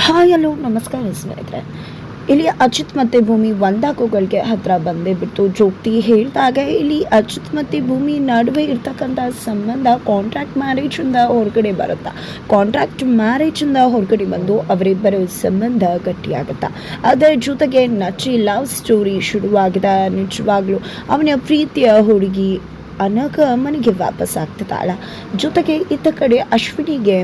Hi hello ನಮಸ್ಕಾರ ಸ್ನೇಹಿತರೆ. ಇಲ್ಲಿ ಅಚ್ಯುತ್ ಮತ್ತು ಭೂಮಿ ಒಂದಾಗೋಗಳಿಗೆ ಹತ್ರ ಬಂದೇ ಬಿಟ್ಟು ಜೋಗ್ತಿ ಹೇಳಿದಾಗ ಇಲ್ಲಿ ಅಚ್ಯುತ್ ಮತ್ತು ಭೂಮಿ ನಡುವೆ ಇರ್ತಕ್ಕಂಥ ಸಂಬಂಧ ಕಾಂಟ್ರಾಕ್ಟ್ ಮ್ಯಾರೇಜಿಂದ ಹೊರಗಡೆ ಬರುತ್ತಾ, ಕಾಂಟ್ರಾಕ್ಟ್ ಮ್ಯಾರೇಜಿಂದ ಹೊರಗಡೆ ಬಂದು ಅವರಿಬ್ಬರ ಸಂಬಂಧ ಗಟ್ಟಿಯಾಗುತ್ತಾ. ಅದರ ಜೊತೆಗೆ ನಚ್ಚಿ ಲವ್ ಸ್ಟೋರಿ ಶುರುವಾಗಿದೆ. ನಿಜವಾಗ್ಲೂ ಅವನ ಪ್ರೀತಿಯ ಹುಡುಗಿ ಅನಘ ಮನೆಗೆ ವಾಪಸ್ ಆಗ್ತದಾಳ. ಜೊತೆಗೆ ಇತ್ತ ಕಡೆ ಅಶ್ವಿನಿಗೆ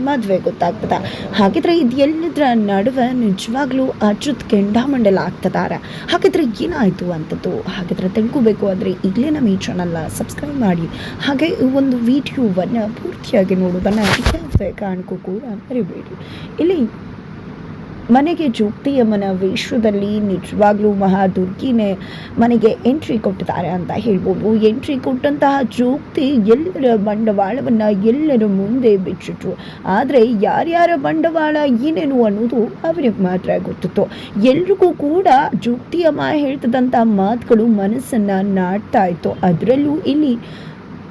ಮದುವೆ ಗೊತ್ತಾಗ್ತದೆ. ಹಾಗಿದ್ರೆ ಇದೆಲ್ಲದರ ನಡುವೆ ನಿಜವಾಗ್ಲೂ ಅಚ್ಯುತ್ ಕೆಂಡಾಮಂಡಲ ಆಗ್ತದಾರೆ. ಹಾಗಿದ್ರೆ ಏನಾಯಿತು ಅಂತದ್ದು ಹಾಗಿದ್ರೆ ತಿಳ್ಕೋಬೇಕು ಅಂದರೆ ಈಗಲೇ ನಮ್ಮ ಈ ಚಾನಲ್ನ ಸಬ್ಸ್ಕ್ರೈಬ್ ಮಾಡಿ, ಹಾಗೆ ಈ ಒಂದು ವಿಡಿಯೋವನ್ನು ಪೂರ್ತಿಯಾಗಿ ನೋಡೋದನ್ನು ಯಾವುದೇ ಕಾರಣಕ್ಕೂ ಕೂಡ ಮರಿಬೇಡಿ. ಇಲ್ಲಿ ಮನೆಗೆ ಜೋಗ್ತಿಯಮ್ಮನ ವೇಷದಲ್ಲಿ ನಿಜವಾಗ್ಲೂ ಮಹಾದುರ್ಗಿನೇ ಮನೆಗೆ ಎಂಟ್ರಿ ಕೊಟ್ಟಿದ್ದಾರೆ ಅಂತ ಹೇಳ್ಬೋದು. ಎಂಟ್ರಿ ಕೊಟ್ಟಂತಹ ಜೋಗ್ತಿ ಎಲ್ಲರ ಬಂಡವಾಳವನ್ನು ಎಲ್ಲರ ಮುಂದೆ ಬಿಚ್ಚಿಟ್ರು. ಆದರೆ ಯಾರ್ಯಾರ ಬಂಡವಾಳ ಏನೇನು ಅನ್ನೋದು ಅವರಿಗೆ ಮಾತ್ರ ಗೊತ್ತಿತ್ತು. ಎಲ್ರಿಗೂ ಕೂಡ ಜೋಗ್ತಿಯಮ್ಮ ಹೇಳ್ತದಂಥ ಮಾತುಗಳು ಮನಸ್ಸನ್ನು ನಾಡ್ತಾ ಇತ್ತು. ಅದರಲ್ಲೂ ಇಲ್ಲಿ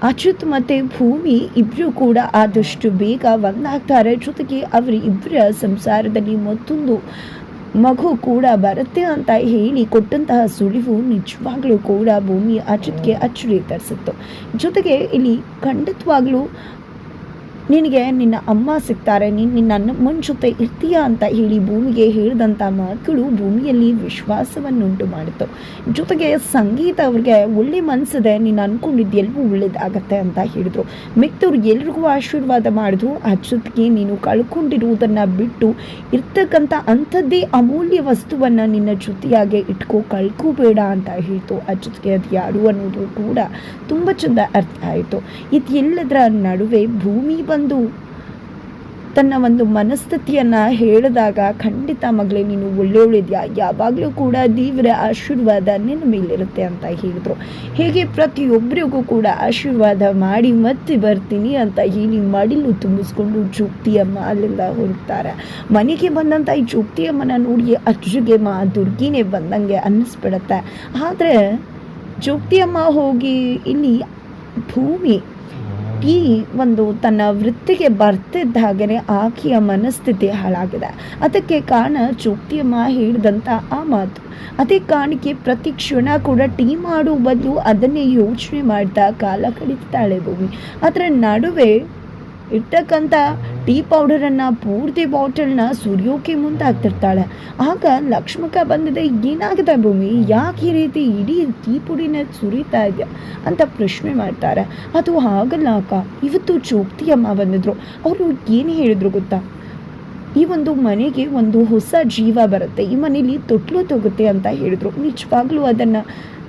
ಅಚ್ಯುತ್ ಮತ್ತು ಭೂಮಿ ಇಬ್ಬರು ಕೂಡ ಆದಷ್ಟು ಬೇಗ ಒಂದಾಗ್ತಾರೆ. ಜೊತೆಗೆ ಇಬ್ಬರ ಸಂಸಾರದಲ್ಲಿ ಮತ್ತೊಂದು ಮಗು ಕೂಡ ಬರುತ್ತೆ ಅಂತ ಹೇಳಿ ಕೊಟ್ಟಂತಹ ಸುಳಿವು ನಿಜವಾಗ್ಲೂ ಕೂಡ ಭೂಮಿ ಅಚ್ಯುತ್ಗೆ ಅಚ್ಚರಿ ತರಿಸಿತ್ತು. ಜೊತೆಗೆ ಇಲ್ಲಿ ಖಂಡಿತವಾಗ್ಲೂ ನಿನಗೆ ನಿನ್ನ ಅಮ್ಮ ಸಿಗ್ತಾರೆ, ನೀನು ನಿನ್ನ ಅಮ್ಮನ ಜೊತೆ ಇರ್ತೀಯಾ ಅಂತ ಹೇಳಿ ಭೂಮಿಗೆ ಹೇಳಿದಂಥ ಮಾತುಗಳು ಭೂಮಿಯಲ್ಲಿ ವಿಶ್ವಾಸವನ್ನುಂಟು ಮಾಡಿತು. ಜೊತೆಗೆ ಸಂಗೀತ ಅವ್ರಿಗೆ ಒಳ್ಳೆ ಮನಸ್ಸಿದೆ, ನೀನು ಅಂದ್ಕೊಂಡಿದ್ದೆಲ್ಲವೂ ಒಳ್ಳೇದಾಗತ್ತೆ ಅಂತ ಹೇಳಿದ್ರು. ಮಿಕ್ತವ್ರು ಎಲ್ರಿಗೂ ಆಶೀರ್ವಾದ ಮಾಡಿದ್ರು. ಅಚ್ಯುತ್ಗೆ ನೀನು ಕಳ್ಕೊಂಡಿರುವುದನ್ನು ಬಿಟ್ಟು ಇರ್ತಕ್ಕಂಥ ಅಂಥದ್ದೇ ಅಮೂಲ್ಯ ವಸ್ತುವನ್ನು ನಿನ್ನ ಜೊತೆಯಾಗೆ ಕಳ್ಕೋಬೇಡ ಅಂತ ಹೇಳ್ತು. ಅಚ್ಯುತ್ಗೆ ಅದು ಯಾರು ಅನ್ನೋದು ಕೂಡ ತುಂಬ ಚೆಂದ ಅರ್ಥ ಆಯಿತು. ಇದೆಲ್ಲದರ ನಡುವೆ ಭೂಮಿ ಬಂದು ತನ್ನ ಒಂದು ಮನಸ್ಥಿತಿಯನ್ನು ಹೇಳಿದಾಗ, ಖಂಡಿತ ಮಗಳೇ ನೀನು ಒಳ್ಳೆಯದಿದೆಯಾ, ಯಾವಾಗಲೂ ಕೂಡ ದೇವರ ಆಶೀರ್ವಾದ ನಿನ್ನ ಮೇಲಿರುತ್ತೆ ಅಂತ ಹೇಳಿದ್ರು. ಹೇಗೆ ಪ್ರತಿಯೊಬ್ಬರಿಗೂ ಕೂಡ ಆಶೀರ್ವಾದ ಮಾಡಿ ಮತ್ತೆ ಬರ್ತೀನಿ ಅಂತ ಹೇಳಿ ಮಡಿಲು ತುಂಬಿಸ್ಕೊಂಡು ಜೋಗ್ತಿಯಮ್ಮ ಅಲ್ಲೆಲ್ಲ ಹೊರಡ್ತಾರೆ. ಮನೆಗೆ ಬಂದಂಥ ಈ ಜೋಗ್ತಿಯಮ್ಮನ ನೋಡಿ ಅಜ್ಜಿಗೆ ದುರ್ಗಿನೇ ಬಂದಂಗೆ ಅನ್ನಿಸ್ಬಿಡತ್ತೆ. ಆದರೆ ಜೋಗ್ತಿಯಮ್ಮ ಹೋಗಿ ಇಲ್ಲಿ ಭೂಮಿ ಈ ಒಂದು ತನ್ನ ವೃತ್ತಿಗೆ ಬರ್ತಿದ್ದ ಹಾಗೆಯೇ ಆಕೆಯ ಮನಸ್ಥಿತಿ ಹಾಳಾಗಿದೆ. ಅದಕ್ಕೆ ಕಾರಣ ಜೋಗ್ತಿಯಮ್ಮ ಹೇಳಿದಂಥ ಆ ಮಾತು. ಅದೇ ಕಾರಣಕ್ಕೆ ಪ್ರತಿ ಕ್ಷಣ ಕೂಡ ಟೀ ಮಾಡೋ ಬದಲು ಅದನ್ನೇ ಯೋಚನೆ ಮಾಡ್ತಾ ಕಾಲ ಕಳೀತಾಳೆ ಭೂಮಿ. ಅದರ ನಡುವೆ ಇರ್ತಕ್ಕಂಥ ಟೀ ಪೌಡರನ್ನು ಪೂರ್ತಿ ಬಾಟಲ್ನ ಸುರಿಯೋಕೆ ಮುಂದಾಗ್ತಿರ್ತಾಳೆ. ಆಗ ಲಕ್ಷ್ಮಕ್ಕ ಬಂದಿದೆ, ಏನಾಗಿದೆ ಭೂಮಿ, ಯಾಕೆ ಈ ರೀತಿ ಇಡೀ ಟೀ ಪುಡಿನ ಸುರಿತಾ ಇದೆಯಾ ಅಂತ ಪ್ರಶ್ನೆ ಮಾಡ್ತಾರೆ. ಅದು ಆಗಲ್ಲ ಅಕ್ಕ, ಇವತ್ತು ಜೋಗ್ತಿಯಮ್ಮ ಬಂದಿದ್ರು. ಅವರು ಏನು ಹೇಳಿದ್ರು ಗೊತ್ತಾ, ಈ ಒಂದು ಮನೆಗೆ ಒಂದು ಹೊಸ ಜೀವ ಬರುತ್ತೆ, ಈ ಮನೇಲಿ ತೊಟ್ಲು ತಗುತ್ತೆ ಅಂತ ಹೇಳಿದ್ರು. ನಿಜವಾಗ್ಲೂ ಅದನ್ನು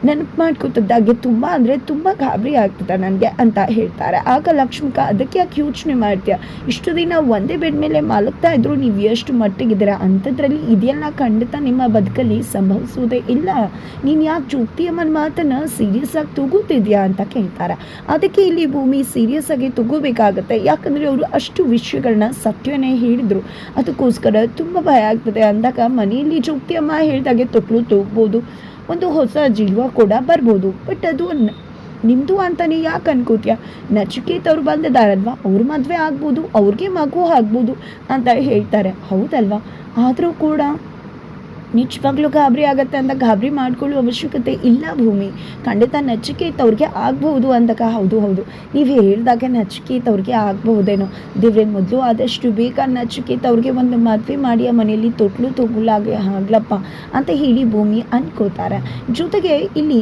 ನೆನಪು ಮಾಡ್ಕೊತಿದ್ದಾಗೆ ತುಂಬ ಅಂದರೆ ತುಂಬ ಗಾಬರಿ ಆಗ್ತದೆ ನನಗೆ ಅಂತ ಹೇಳ್ತಾರೆ. ಆಗ ಲಕ್ಷ್ಮಿಕ, ಅದಕ್ಕೆ ಯಾಕೆ ಯೋಚನೆ ಮಾಡ್ತೀಯ, ಇಷ್ಟು ದಿನ ಒಂದೇ ಬೆಡ್ ಮೇಲೆ ಮಲಗ್ತಾ ಇದ್ರು, ನೀವು ಎಷ್ಟು ಮಟ್ಟಿಗಿದ್ದೀರಾ, ಅಂಥದ್ರಲ್ಲಿ ಇದೆಲ್ಲ ಖಂಡಿತ ನಿಮ್ಮ ಬದುಕಲ್ಲಿ ಸಂಭವಿಸುವುದೇ ಇಲ್ಲ, ನೀನು ಯಾಕೆ ಜೋಗ್ತಿಯಮ್ಮನ ಮಾತನ್ನು ಸೀರಿಯಸ್ ಆಗಿ ತಗೋತಿದ್ಯಾ ಅಂತ ಕೇಳ್ತಾರೆ. ಅದಕ್ಕೆ ಇಲ್ಲಿ ಭೂಮಿ ಸೀರಿಯಸ್ ಆಗಿ ತಗೋಬೇಕಾಗತ್ತೆ, ಯಾಕಂದರೆ ಅವರು ಅಷ್ಟು ವಿಷಯಗಳನ್ನ ಸತ್ಯವನ್ನೇ ಹೇಳಿದರು. ಅದಕ್ಕೋಸ್ಕರ ತುಂಬ ಭಯ ಆಗ್ತದೆ ಅಂದಾಗ ಮನೆಯಲ್ಲಿ ಜೋಗ್ತಿಯಮ್ಮ ಹೇಳಿದಾಗೆ ತೊಟ್ಲು ತಗೋಬೋದು, ಒಂದು ಹೊಸ ಜೀವ ಕೂಡ ಬರ್ಬೋದು. ಬಟ್ ಅದು ನಿಮ್ಮದು ಅಂತಲೇ ಯಾಕೆ ಅನ್ಕೋತೀಯ, ನಚಿಕೇತ್ ಅವ್ರು ಬಂದಿದ್ದಾರಲ್ವ, ಅವ್ರ ಮದುವೆ ಆಗ್ಬೋದು, ಅವ್ರಿಗೆ ಮಗು ಆಗ್ಬೋದು ಅಂತ ಹೇಳ್ತಾರೆ, ಹೌದಲ್ವಾ. ಆದರೂ ಕೂಡ ನಿಜವಾಗ್ಲೂ ಗಾಬರಿ ಆಗತ್ತೆ ಅಂತ ಗಾಬರಿ ಮಾಡ್ಕೊಳ್ಳೋ ಅವಶ್ಯಕತೆ ಇಲ್ಲ ಭೂಮಿ. ಖಂಡಿತ ನಚಿಕೇತ್ ಅವ್ರಿಗೆ ಆಗ್ಬಹುದು ಅಂದಾಗ, ಹೌದು ನೀವು ಹೇಳಿದಾಗ ನಚಿಕೇತ್ ಅವ್ರಿಗೆ ಆಗ್ಬಹುದೇನೋ, ದೇವ್ರೆ ಮೊದಲು ಆದಷ್ಟು ಬೇಗ ನಚಿಕೇತ್ ಅವ್ರಿಗೆ ಒಂದು ಮದುವೆ ಮಾಡಿ ಆ ಮನೆಯಲ್ಲಿ ತೊಟ್ಲು ತಗೊಳ್ಳಾಗೆ ಆಗ್ಲಪ್ಪ ಅಂತ ಹೇಳಿ ಭೂಮಿ ಅನ್ಕೋತಾರೆ. ಜೊತೆಗೆ ಇಲ್ಲಿ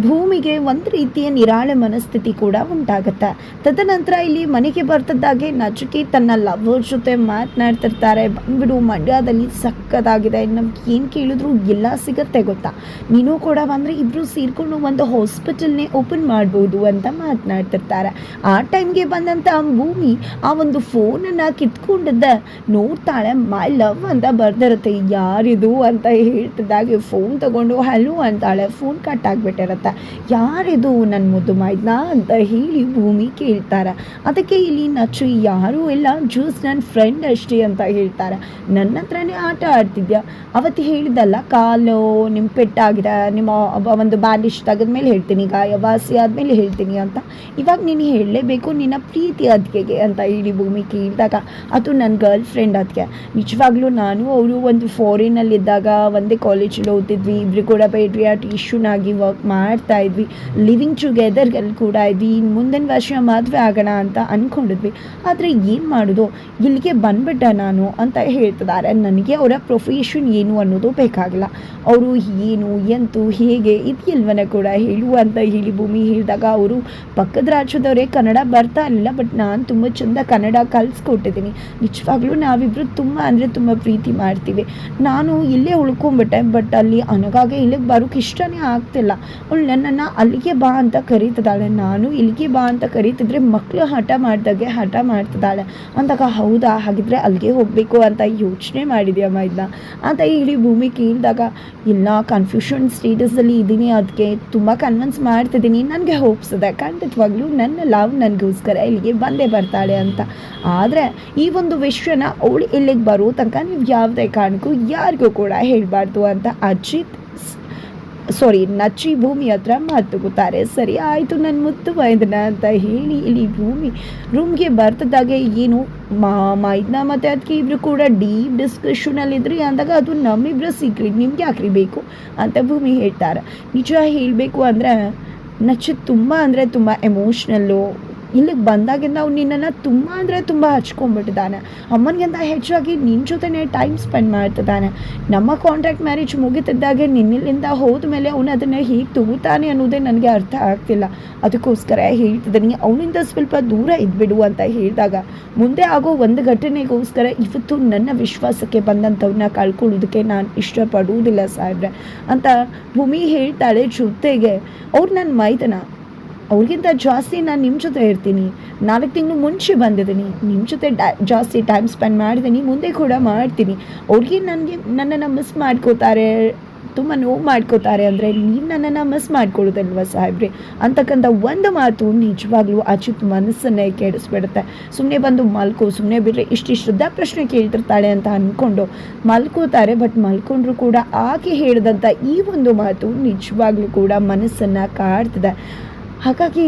ಭೂಮಿಗೆ ಒಂದು ರೀತಿಯ ನಿರಾಳೆ ಮನಸ್ಥಿತಿ ಕೂಡ ಉಂಟಾಗುತ್ತೆ. ತದನಂತರ ಇಲ್ಲಿ ಮನೆಗೆ ಬರ್ತಿದ್ದಾಗೆ ನಚಿಕೇತ್ ತನ್ನ ಲವರ್ ಜೊತೆ ಮಾತನಾಡ್ತಿರ್ತಾರೆ. ಬಂದ್ಬಿಡು, ಮಂಡ್ಯದಲ್ಲಿ ಸಕ್ಕತ್ತಾಗಿದೆ, ನಮ್ಗೆ ಏನು ಕೇಳಿದ್ರು ಎಲ್ಲ ಸಿಗುತ್ತೆ ಗೊತ್ತಾ, ನೀನು ಕೂಡ ಬಂದರೆ ಇಬ್ಬರು ಸೇರಿಕೊಂಡು ಒಂದು ಹಾಸ್ಪಿಟಲ್ನೇ ಓಪನ್ ಮಾಡ್ಬೋದು ಅಂತ ಮಾತನಾಡ್ತಿರ್ತಾರೆ. ಆ ಟೈಮ್ಗೆ ಬಂದಂಥ ಭೂಮಿ ಆ ಒಂದು ಫೋನನ್ನು ಕಿತ್ಕೊಂಡಿದ್ದ ನೋಡ್ತಾಳೆ, ಮೈ ಲವ್ ಅಂತ ಬರ್ದಿರುತ್ತೆ. ಯಾರಿದು ಅಂತ ಹೇಳ್ತಿದ್ದಾಗೆ ಫೋನ್ ತಗೊಂಡು ಹಲೋ ಅಂತಾಳೆ, ಫೋನ್ ಕಟ್ ಆಗಿಬಿಟ್ಟಿರುತ್ತೆ. ಬರುತ್ತೆ. ಯಾರಿದು ನನ್ನ ಮುದ್ದು ಮೈದ್ನ ಅಂತ ಹೇಳಿ ಭೂಮಿ ಕೇಳ್ತಾರೆ. ಅದಕ್ಕೆ ಇಲ್ಲಿ ನಚ್ಚು ಯಾರೂ ಇಲ್ಲ, ಜ್ಯೂಸ್ ನನ್ನ ಫ್ರೆಂಡ್ ಅಷ್ಟೇ ಅಂತ ಹೇಳ್ತಾರೆ. ನನ್ನ ಹತ್ರನೇ ಆಟ ಆಡ್ತಿದ್ಯಾ, ಅವತ್ತು ಹೇಳಿದ್ದಲ್ಲ ಕಾಲು ನಿಮ್ಮ ಪೆಟ್ಟಾಗಿದೆ, ನಿಮ್ಮ ಒಂದು ಬ್ಯಾಂಡೇಜ್ ತೆಗೆದ್ಮೇಲೆ ಹೇಳ್ತೀನಿ, ಗಾಯ ವಾಸಿ ಆದಮೇಲೆ ಹೇಳ್ತೀನಿ ಅಂತ. ಇವಾಗ ನೀನು ಹೇಳಲೇಬೇಕು ನಿನ್ನ ಪ್ರೀತಿ ಅದಕ್ಕೆ ಅಂತ ಹೇಳಿ ಭೂಮಿ ಕೇಳಿದಾಗ, ಅದು ನನ್ನ ಗರ್ಲ್ ಫ್ರೆಂಡ್ ಅದಕ್ಕೆ. ನಿಜವಾಗ್ಲೂ ನಾನು ಅವರು ಒಂದು ಫಾರಿನಲ್ಲಿದ್ದಾಗ ಒಂದೇ ಕಾಲೇಜಲ್ಲಿ ಓದ್ತಿದ್ವಿ, ಇಬ್ಬರು ಕೂಡ ಪೇಟ್ರಿಯಾಟಿಷನಾಗಿ ವರ್ಕ್ ಮಾಡ್ತಾ ಇದ್ವಿ, ಲಿವಿಂಗ್ ಟುಗೆದರ್ಗಳು ಕೂಡ ಇದ್ವಿ. ಇನ್ನು ಮುಂದಿನ ವರ್ಷ ಮದುವೆ ಆಗೋಣ ಅಂತ ಅಂದ್ಕೊಂಡಿದ್ವಿ. ಆದರೆ ಏನು ಮಾಡೋದು, ಇಲ್ಲಿಗೆ ಬಂದ್ಬಿಟ್ಟ ನಾನು ಅಂತ ಹೇಳ್ತಿದ್ದಾರೆ. ನನಗೆ ಅವರ ಪ್ರೊಫೆಷನ್ ಏನು ಅನ್ನೋದು ಬೇಕಾಗಿಲ್ಲ, ಅವರು ಏನು ಎಂತು ಹೇಗೆ ಇದೆಲ್ವನ ಕೂಡ ಹೇಳು ಅಂತ ಹೇಳಿ ಭೂಮಿ ಹೇಳಿದಾಗ, ಅವರು ಪಕ್ಕದ ರಾಜ್ಯದವರೇ, ಕನ್ನಡ ಬರ್ತಾ ಇರಲಿಲ್ಲ, ಬಟ್ ನಾನು ತುಂಬ ಚೆಂದ ಕನ್ನಡ ಕಲಿಸ್ಕೊಟ್ಟಿದ್ದೀನಿ. ನಿಜವಾಗ್ಲೂ ನಾವಿಬ್ಬರು ತುಂಬ ಅಂದರೆ ತುಂಬ ಪ್ರೀತಿ ಮಾಡ್ತೀವಿ. ನಾನು ಇಲ್ಲೇ ಉಳ್ಕೊಂಬಿಟ್ಟೆ, ಬಟ್ ಅಲ್ಲಿ ನನಗಾಗೆ ಇಲ್ಲಿಗೆ ಬರೋಕ್ಕೆ ಇಷ್ಟನೇ ಆಗ್ತಿಲ್ಲ. ಅವಳು ನನ್ನನ್ನು ಅಲ್ಲಿಗೆ ಬಾ ಅಂತ ಕರೀತಿದ್ದಾಳೆ, ನಾನು ಇಲ್ಲಿಗೆ ಬಾ ಅಂತ ಕರೀತಿದ್ರೆ ಮಕ್ಕಳು ಹಠ ಮಾಡಿದಾಗೆ ಹಠ ಮಾಡ್ತಿದ್ದಾಳೆ ಅಂದಾಗ, ಹೌದಾ ಹಾಗಿದ್ರೆ ಅಲ್ಲಿಗೆ ಹೋಗಬೇಕು ಅಂತ ಯೋಚನೆ ಮಾಡಿದ್ಯಮ್ಮ ಇದನ್ನ ಅಂತ ಹೇಳಿ ಭೂಮಿ ಕೇಳಿದಾಗ, ಇಲ್ಲ ಕನ್ಫ್ಯೂಷನ್ ಸ್ಟೇಟಸಲ್ಲಿ ಇದ್ದೀನಿ, ಅದಕ್ಕೆ ತುಂಬ ಕನ್ವಿನ್ಸ್ ಮಾಡ್ತಿದ್ದೀನಿ, ನನಗೆ ಹೋಪ್ಸ್ ಇದೆ ಖಂಡಿತವಾಗ್ಲೂ ನನ್ನ ಲವ್ ನನಗೋಸ್ಕರ ಇಲ್ಲಿಗೆ ಬಂದೇ ಬರ್ತಾಳೆ ಅಂತ. ಆದರೆ ಈ ಒಂದು ವಿಷಯನ ಅವಳು ಇಲ್ಲಿಗೆ ಬರೋ ತನಕ ನೀವು ಯಾವುದೇ ಕಾರಣಕ್ಕೂ ಯಾರಿಗೂ ಕೂಡ ಹೇಳಬಾರ್ದು ಅಂತ ನಚ್ಚಿ ಭೂಮಿ ಹತ್ರ ಮಾತುಗುತ್ತಾರೆ. ಸರಿ ಆಯಿತು ನನ್ನ ಮುತ್ತು ವೈದ್ಯನ ಅಂತ ಹೇಳಿ ಇಲ್ಲಿ ಭೂಮಿ ರೂಮ್ಗೆ ಬರ್ತಿದ್ದಾಗೆ, ಏನು ಮೈದ್ನ ಮತ್ತು ಅದಕ್ಕೆ ಇಬ್ಬರು ಕೂಡ ಡೀಪ್ ಡಿಸ್ಕಷನಲ್ಲಿದ್ರಿ ಅಂದಾಗ, ಅದು ನಮ್ಮಿಬ್ಬರ ಸೀಕ್ರೆಟ್ ನಿಮ್ಗೆ ಯಾಕ್ರಿ ಬೇಕು ಅಂತ ಭೂಮಿ ಹೇಳ್ತಾರೆ. ನಿಜ ಹೇಳಬೇಕು ಅಂದರೆ ನಚ್ಚಿ ತುಂಬ ಅಂದರೆ ತುಂಬ ಎಮೋಷ್ನಲ್ಲು. ಇಲ್ಲಿಗೆ ಬಂದಾಗಿಂದ ಅವ್ನು ನಿನ್ನನ್ನು ತುಂಬ ಅಂದರೆ ತುಂಬ ಹಚ್ಕೊಂಡ್ಬಿಟ್ಟಿದ್ದಾನೆ. ಅಮ್ಮನಿಗಿಂತ ಹೆಚ್ಚಾಗಿ ನಿನ್ನ ಜೊತೆನೇ ಟೈಮ್ ಸ್ಪೆಂಡ್ ಮಾಡ್ತಿದ್ದಾನೆ. ನಮ್ಮ ಕಾಂಟ್ರಾಕ್ಟ್ ಮ್ಯಾರೇಜ್ ಮುಗಿತಿದ್ದಾಗೆ ನಿನ್ನಿಲ್ಲಿಂದ ಹೋದ ಮೇಲೆ ಅವನು ಅದನ್ನು ಹೇಗೆ ತಗೋತಾನೆ ಅನ್ನೋದೇ ನನಗೆ ಅರ್ಥ ಆಗ್ತಿಲ್ಲ. ಅದಕ್ಕೋಸ್ಕರ ಹೇಳ್ತಿದ್ದೀನಿ, ಅವನಿಂದ ಸ್ವಲ್ಪ ದೂರ ಇದ್ಬಿಡು ಅಂತ ಹೇಳಿದಾಗ, ಮುಂದೆ ಆಗೋ ಒಂದು ಘಟನೆಗೋಸ್ಕರ ಇವತ್ತು ನನ್ನ ವಿಶ್ವಾಸಕ್ಕೆ ಬಂದಂಥವ್ರನ್ನ ಕಳ್ಕೊಳ್ಳೋದಕ್ಕೆ ನಾನು ಇಷ್ಟಪಡುವುದಿಲ್ಲ ಸಾಹೇಬ್ರೆ ಅಂತ ಭೂಮಿ ಹೇಳ್ತಾಳೆ. ಜೊತೆಗೆ ಅವ್ರು ನನ್ನ ಮೈದನ, ಅವ್ರಿಗಿಂತ ಜಾಸ್ತಿ ನಾನು ನಿಮ್ಮ ಜೊತೆ ಇರ್ತೀನಿ, 4 ತಿಂಗಳು ಮುಂಚೆ ಬಂದಿದ್ದೀನಿ, ನಿಮ್ಮ ಜೊತೆ ಜಾಸ್ತಿ ಟೈಮ್ ಸ್ಪೆಂಡ್ ಮಾಡಿದ್ದೀನಿ, ಮುಂದೆ ಕೂಡ ಮಾಡ್ತೀನಿ. ಅವ್ರಿಗೆ ನನ್ನನ್ನು ಮಿಸ್ ಮಾಡ್ಕೋತಾರೆ, ತುಂಬ ನೋವು ಮಾಡ್ಕೋತಾರೆ ಅಂದರೆ ನೀವು ನನ್ನನ್ನು ಮಿಸ್ ಮಾಡ್ಕೊಳ್ಳೋದಲ್ವ ಸಾಹೇಬ್ರೆ ಅಂತಕ್ಕಂಥ ಒಂದು ಮಾತು ನಿಜವಾಗ್ಲೂ ಅಚ್ಯುತ್ ಮನಸ್ಸನ್ನೇ ಕೆಡಿಸ್ಬಿಡುತ್ತೆ. ಸುಮ್ಮನೆ ಬಂದು ಮಲ್ಕೋ, ಸುಮ್ಮನೆ ಬಿಟ್ಟರೆ ಇಷ್ಟಿಷ್ಟುದ್ದ ಪ್ರಶ್ನೆ ಕೇಳ್ತಿರ್ತಾಳೆ ಅಂತ ಅಂದ್ಕೊಂಡು ಮಲ್ಕೋತಾರೆ. ಬಟ್ ಮಲ್ಕೊಂಡ್ರು ಕೂಡ ಆಕೆ ಹೇಳಿದಂಥ ಈ ಒಂದು ಮಾತು ನಿಜವಾಗ್ಲೂ ಕೂಡ ಮನಸ್ಸನ್ನು ಕಾಡ್ತಿದೆ. ಹಾಗಾಗಿ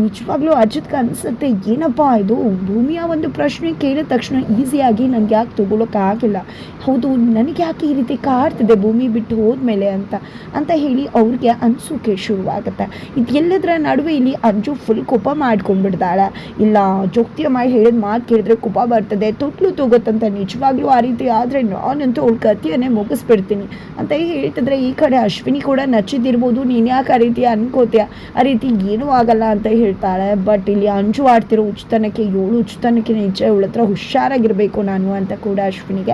ನಿಜವಾಗ್ಲೂ ಅಜಿತ್ಗೆ ಅನಿಸುತ್ತೆ, ಏನಪ್ಪ ಇದು ಭೂಮಿಯ ಒಂದು ಪ್ರಶ್ನೆ ಕೇಳಿದ ತಕ್ಷಣ ಈಸಿಯಾಗಿ ನನಗೆ ಯಾಕೆ ತೊಗೊಳಕ್ಕಾಗಿಲ್ಲ, ಹೌದು ನನಗೆ ಯಾಕೆ ಈ ರೀತಿ ಕಾಡ್ತಿದೆ ಭೂಮಿ ಬಿಟ್ಟು ಹೋದ್ಮೇಲೆ ಅಂತ ಹೇಳಿ ಅವ್ರಿಗೆ ಅನಿಸೋಕೆ ಶುರುವಾಗುತ್ತೆ. ಇದೆಲ್ಲದರ ನಡುವೆ ಇಲ್ಲಿ ಅಂಜು ಫುಲ್ ಕೋಪ ಮಾಡ್ಕೊಂಡ್ಬಿಡ್ತಾಳೆ. ಇಲ್ಲ ಜೋಕ್ತಿಯಮ್ಮ ಹೇಳಿದ ಮಾತು ಕೇಳಿದ್ರೆ ಕೋಪ ಬರ್ತದೆ, ತೊಟ್ಲು ತಗೋತಂತ, ನಿಜವಾಗ್ಲೂ ಆ ರೀತಿ ಆದರೆ ನಾನಂತೂ ಅವಳ ಕಥೆಯನ್ನೇ ಮುಗಿಸ್ಬಿಡ್ತೀನಿ ಅಂತ ಹೇಳ್ತಿದ್ರೆ, ಈ ಕಡೆ ಅಶ್ವಿನಿ ಕೂಡ ನಚ್ಚಿದಿರ್ಬೋದು, ನೀನು ಯಾಕೆ ಆ ರೀತಿ ಅನ್ಕೋತೀಯ, ಆ ರೀತಿ ಏನೂ ಆಗಲ್ಲ ಅಂತ ಹೇಳ್ತಾಳೆ. ಬಟ್ ಇಲ್ಲಿ ಅಂಜು ಆಡ್ತಿರೋ ಉಚಿತನಕ್ಕೆ, ಉಚಿತನಕ್ಕೆ ನಿಜ ಇವಳ ಹತ್ರ ಹುಷಾರಾಗಿರಬೇಕು ನಾನು ಅಂತ ಕೂಡ ಅಶ್ವಿನಿಗೆ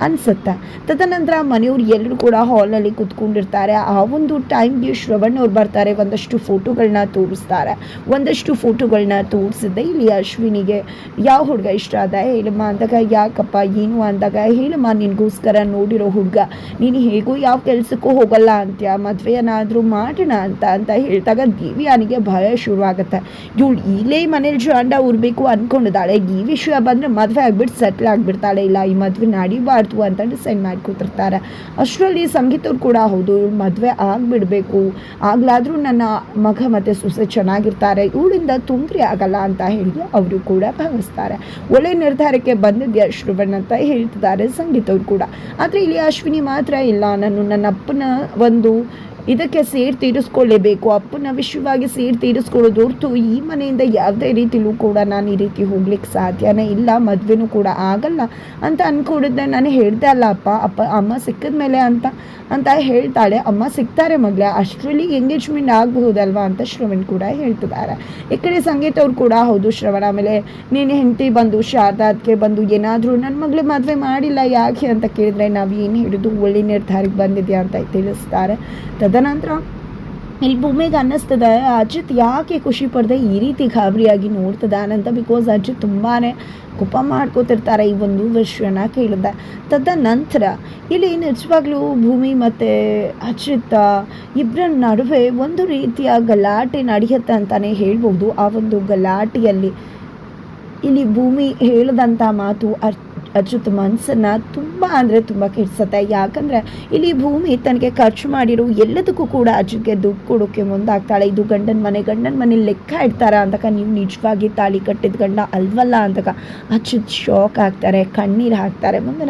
ಅನಿಸುತ್ತೆ. ತದನಂತರ ಮನೆಯವ್ರು ಎಲ್ಲರೂ ಕೂಡ ಹಾಲಲ್ಲಿ ಕುತ್ಕೊಂಡಿರ್ತಾರೆ. ಆ ಒಂದು ಟೈಮ್ಗೆ ಶ್ರವಣ್ ಅವ್ರು ಬರ್ತಾರೆ, ಒಂದಷ್ಟು ಫೋಟೋಗಳನ್ನ ತೋರಿಸಿದ್ದೆ ಇಲ್ಲಿ ಅಶ್ವಿನಿಗೆ. ಯಾವ ಹುಡುಗ ಇಷ್ಟ ಅದ ಹೇಳಮ್ಮ ಅಂದಾಗ, ಯಾಕಪ್ಪ ಏನು ಅಂದಾಗ, ಹೇಳಮ್ಮ ನಿನಗೋಸ್ಕರ ನೋಡಿರೋ ಹುಡುಗ, ನೀನು ಹೇಗೂ ಯಾವ ಕೆಲಸಕ್ಕೂ ಹೋಗಲ್ಲ ಅಂತ್ಯ, ಮದುವೆ ಏನಾದರೂ ಮಾಡೋಣ ಅಂತ ಹೇಳಿದಾಗ ದಿವ್ಯಾನಿಗೆ ಭಯ ಶುರುವಾಗುತ್ತೆ. ಇವಳು ಇಲ್ಲೇ ಮನೇಲಿ ಜಾಂಡ ಉರ್ಬೇಕು ಅಂದ್ಕೊಂಡಿದ್ದಾಳೆ, ಈ ವಿಷಯ ಬಂದರೆ ಮದುವೆ ಆಗ್ಬಿಟ್ಟು ಸೆಟ್ಲ್ ಆಗಿಬಿಡ್ತಾಳೆ, ಇಲ್ಲ ಈ ಮದುವೆ ನಡಿಬಾರ್ದು ಅಂತ ಡಿಸೈಡ್ ಮಾಡ್ಕೊತಿರ್ತಾರೆ. ಅಷ್ಟರಲ್ಲಿ ಸಂಗೀತವ್ರು ಕೂಡ, ಹೌದು ಇವಳು ಮದುವೆ ಆಗಿಬಿಡಬೇಕು, ಆಗ್ಲಾದರೂ ನನ್ನ ಮಗ ಮತ್ತು ಸೊಸೆ ಚೆನ್ನಾಗಿರ್ತಾರೆ, ಇವಳಿಂದ ತೊಂದರೆ ಆಗಲ್ಲ ಅಂತ ಹೇಳಿ ಅವರು ಕೂಡ ಭಾವಿಸ್ತಾರೆ. ಒಳ್ಳೆ ನಿರ್ಧಾರಕ್ಕೆ ಬಂದಿದ್ಯಾ ಶ್ರವಣ್ ಅಂತ ಹೇಳ್ತಿದ್ದಾರೆ ಸಂಗೀತವ್ರು ಕೂಡ. ಆದರೆ ಇಲ್ಲಿ ಅಶ್ವಿನಿ ಮಾತ್ರ, ಇಲ್ಲ ನಾನು ನನ್ನ ಅಪ್ಪನ ಒಂದು ಇದಕ್ಕೆ ಸೇರಿ ತೀರಿಸ್ಕೊಳ್ಳೇಬೇಕು, ಅಪ್ಪನ ವಿಷಯವಾಗಿ ಸೇರಿ ತೀರಿಸ್ಕೊಳ್ಳೋದು ಹೊರತು ಈ ಮನೆಯಿಂದ ಯಾವುದೇ ರೀತಿಲೂ ಕೂಡ ನಾನು ಈ ರೀತಿ ಹೋಗ್ಲಿಕ್ಕೆ ಸಾಧ್ಯನೇ ಇಲ್ಲ, ಮದುವೆನೂ ಕೂಡ ಆಗಲ್ಲ ಅಂತ ಅಂದ್ಕೊಂಡಿದ್ದೆ. ನಾನು ಹೇಳ್ದೆ ಅಲ್ಲ ಅಮ್ಮ ಸಿಕ್ಕಿದ ಮೇಲೆ ಅಂತ ಹೇಳ್ತಾಳೆ. ಅಮ್ಮ ಸಿಗ್ತಾರೆ ಮಗಳೇ, ಅಷ್ಟರಲ್ಲಿ ಎಂಗೇಜ್ಮೆಂಟ್ ಆಗಬಹುದಲ್ವಾ ಅಂತ ಶ್ರವಣ್ ಕೂಡ ಹೇಳ್ತಿದ್ದಾರೆ. ಈ ಕಡೆ ಸಂಗೀತ ಅವ್ರು ಕೂಡ, ಹೌದು ಶ್ರವಣ, ಆಮೇಲೆ ನೀನು ಹೆಂಡತಿ ಬಂದು ಶಾರದಾ ಅದಕ್ಕೆ ಬಂದು ಏನಾದರೂ ನನ್ನ ಮಗಳು ಮದುವೆ ಮಾಡಿಲ್ಲ ಯಾಕೆ ಅಂತ ಕೇಳಿದ್ರೆ, ನಾವು ಏನು ಹಿಡಿದು ಒಳ್ಳೆ ನಿರ್ಧಾರಕ್ಕೆ ಬಂದಿದ್ಯಾ ಅಂತ ತಿಳಿಸ್ತಾರೆ. ತದನಂತರ ಇಲ್ಲಿ ಭೂಮಿಗೆ ಅನ್ನಿಸ್ತದೆ, ಅಜಿತ್ ಯಾಕೆ ಖುಷಿ ಪಡದೆ ಈ ರೀತಿ ಗಾಬರಿಯಾಗಿ ನೋಡ್ತಿದ್ದಾನಂತ. ಬಿಕಾಸ್ ಅಜಿತ್ ತುಂಬಾ ಕೋಪ ಮಾಡ್ಕೋತಿರ್ತಾರೆ ಈ ಒಂದು ವಿಷಯನ ಕೇಳಿದೆ. ತದನಂತರ ಇಲ್ಲಿ ನಿಜವಾಗ್ಲೂ ಭೂಮಿ ಮತ್ತು ಅಚ್ಯುತ ಇಬ್ಬರ ನಡುವೆ ಒಂದು ರೀತಿಯ ಗಲಾಟೆ ನಡೆಯುತ್ತೆ ಅಂತಲೇ ಹೇಳ್ಬೋದು. ಆ ಒಂದು ಗಲಾಟೆಯಲ್ಲಿ ಇಲ್ಲಿ ಭೂಮಿ ಹೇಳಿದಂಥ ಮಾತು ಅಚ್ಯುತ್ ಮನಸ್ಸನ್ನು ತುಂಬ ಅಂದರೆ ತುಂಬ ಕೆಡಿಸುತ್ತೆ. ಯಾಕಂದರೆ ಇಲ್ಲಿ ಭೂಮಿ ತನಗೆ ಖರ್ಚು ಮಾಡಿರೋ ಎಲ್ಲದಕ್ಕೂ ಕೂಡ ಅಚ್ಯುತ್ಗೆ ದುಡ್ಡು ಕೊಡೋಕ್ಕೆ ಮುಂದಾಗ್ತಾಳೆ. ಇದು ಗಂಡನ ಮನೆ ಲೆಕ್ಕ ಇಡ್ತಾರ ಅಂತಕ, ನೀವು ನಿಜವಾಗಿ ತಾಳಿ ಕಟ್ಟಿದ ಗಂಡ ಅಲ್ವಲ್ಲ ಅಂತಕ ಅಚ್ಯುತ್ ಶಾಕ್ ಆಗ್ತಾರೆ, ಕಣ್ಣೀರು ಹಾಕ್ತಾರೆ. ಮುಂದೆ